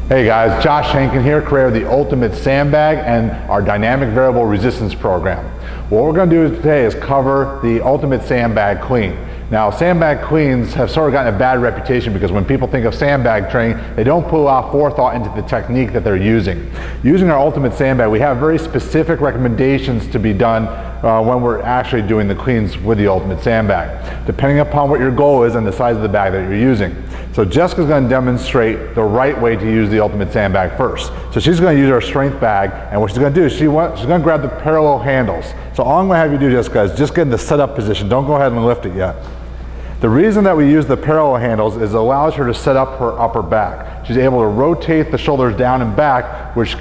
Hey guys, Josh Henkin here, creator of the Ultimate Sandbag and our Dynamic Variable Resistance program. What we're going to do today is cover the Ultimate Sandbag Clean. Now, sandbag cleans have sort of gotten a bad reputation because when people think of sandbag training, they don't put a lot of forethought into the technique that they're using. Using our Ultimate Sandbag, we have very specific recommendations to be done when we're actually doing the cleans with the Ultimate Sandbag, depending upon what your goal is and the size of the bag that you're using. So Jessica's going to demonstrate the right way to use the Ultimate Sandbag first. So she's going to use our strength bag, and what she's going to do is she's going to grab the parallel handles. So all I'm going to have you do, Jessica, is just get in the setup position. Don't go ahead and lift it yet. The reason that we use the parallel handles is it allows her to set up her upper back. She's able to rotate the shoulders down and back, which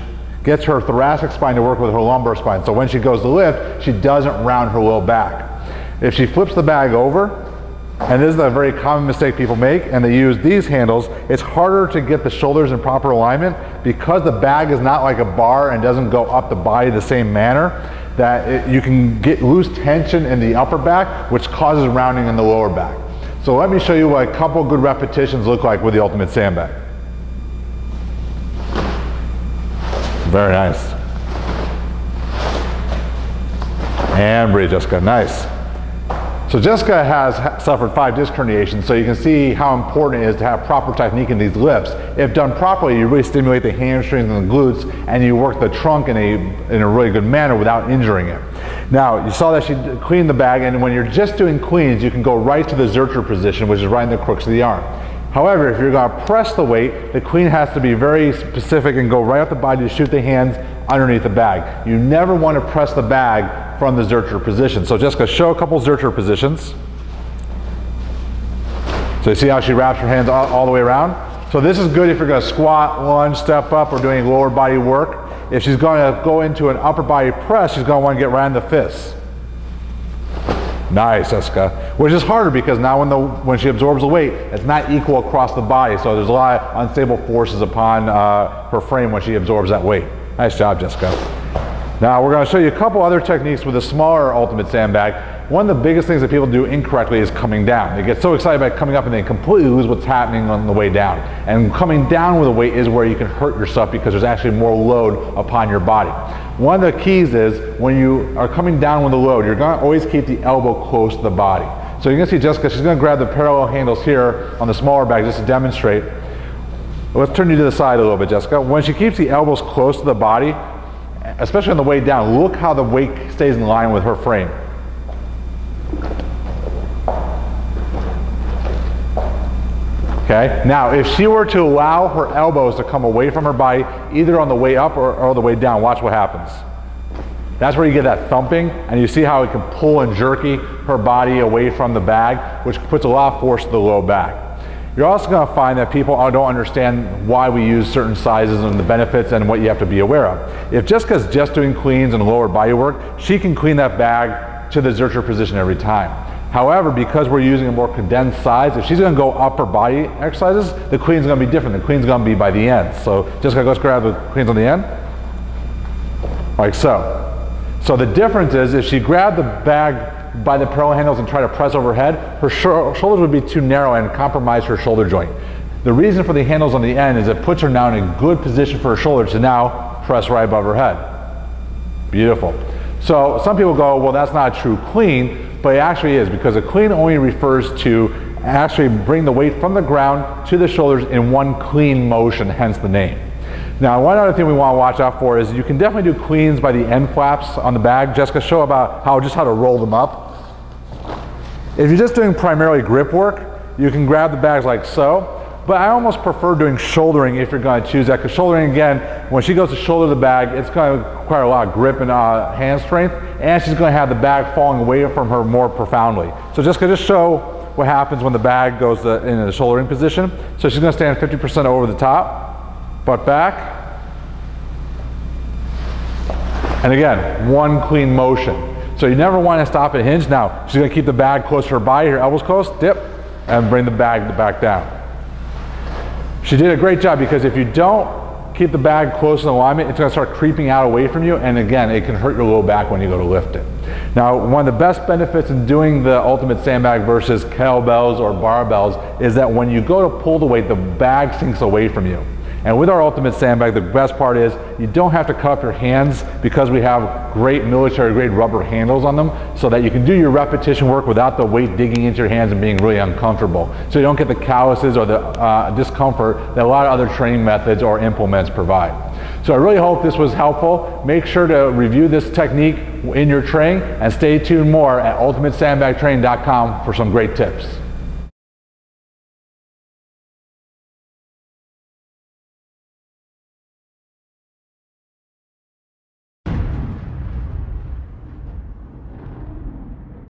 gets her thoracic spine to work with her lumbar spine. So when she goes to lift, she doesn't round her low back. If she flips the bag over, and this is a very common mistake people make, and they use these handles, it's harder to get the shoulders in proper alignment because the bag is not like a bar and doesn't go up the body the same manner, that you can lose tension in the upper back, which causes rounding in the lower back. So let me show you what a couple good repetitions look like with the Ultimate Sandbag. Very nice. And breathe, Jessica, nice. So Jessica has suffered 5 disc herniations, so you can see how important it is to have proper technique in these lifts. If done properly, you really stimulate the hamstrings and the glutes, and you work the trunk in a really good manner without injuring it. Now, you saw that she cleaned the bag, and when you're just doing cleans, you can go right to the Zercher position, which is right in the crooks of the arm. However, if you're going to press the weight, the clean has to be very specific and go right up the body to shoot the hands underneath the bag. You never want to press the bag from the Zercher position. So Jessica, show a couple Zercher positions. So you see how she wraps her hands all the way around? So this is good if you're going to squat, lunge, step up, or doing lower body work. If she's going to go into an upper body press, she's going to want to get right in the fists. Nice, Jessica. Which is harder because now when she absorbs the weight, it's not equal across the body, so there's a lot of unstable forces upon her frame when she absorbs that weight. Nice job, Jessica. Now we're going to show you a couple other techniques with a smaller Ultimate Sandbag. One of the biggest things that people do incorrectly is coming down. They get so excited about coming up and they completely lose what's happening on the way down. And coming down with a weight is where you can hurt yourself because there's actually more load upon your body. One of the keys is when you are coming down with a load, you're going to always keep the elbow close to the body. So you're going to see Jessica, she's going to grab the parallel handles here on the smaller bag just to demonstrate. Let's turn you to the side a little bit, Jessica. When she keeps the elbows close to the body, especially on the way down, look how the weight stays in line with her frame. Okay, now if she were to allow her elbows to come away from her body, either on the way up or the way down, watch what happens. That's where you get that thumping, and you see how it can pull and jerky her body away from the bag, which puts a lot of force to the low back. You're also going to find that people don't understand why we use certain sizes and the benefits and what you have to be aware of. If Jessica's just doing cleans and lower body work, she can clean that bag to the Zercher position every time. However, because we're using a more condensed size, if she's going to go upper body exercises, the clean's going to be different. The clean's going to be by the end. So Jessica, let's grab the cleans on the end. Like so. So the difference is if she grabbed the bag by the parallel handles and try to press overhead, her shoulders would be too narrow and compromise her shoulder joint. The reason for the handles on the end is it puts her now in a good position for her shoulder to now press right above her head. Beautiful. So some people go, well, that's not a true clean, but it actually is, because a clean only refers to actually bring the weight from the ground to the shoulders in one clean motion, hence the name. Now, one other thing we want to watch out for is you can definitely do cleans by the end flaps on the bag. Jessica, show about how to roll them up. If you're just doing primarily grip work, you can grab the bags like so, but I almost prefer doing shouldering if you're going to choose that, because shouldering, again, when she goes to shoulder the bag, it's going to require a lot of grip and hand strength, and she's going to have the bag falling away from her more profoundly. So Jessica, just show what happens when the bag goes in the shouldering position. So she's going to stand 50% over the top, butt back, and again, one clean motion. So you never want to stop at hinge. Now, she's going to keep the bag close to her body, her elbows close, dip, and bring the bag back down. She did a great job, because if you don't keep the bag close in alignment, it's going to start creeping out away from you, and again, it can hurt your low back when you go to lift it. Now, one of the best benefits in doing the Ultimate Sandbag versus kettlebells or barbells is that when you go to pull the weight, the bag sinks away from you. And with our Ultimate Sandbag, the best part is you don't have to cut up your hands because we have great military grade rubber handles on them, so that you can do your repetition work without the weight digging into your hands and being really uncomfortable. So you don't get the calluses or the discomfort that a lot of other training methods or implements provide. So I really hope this was helpful. Make sure to review this technique in your training and stay tuned more at ultimatesandbagtraining.com for some great tips.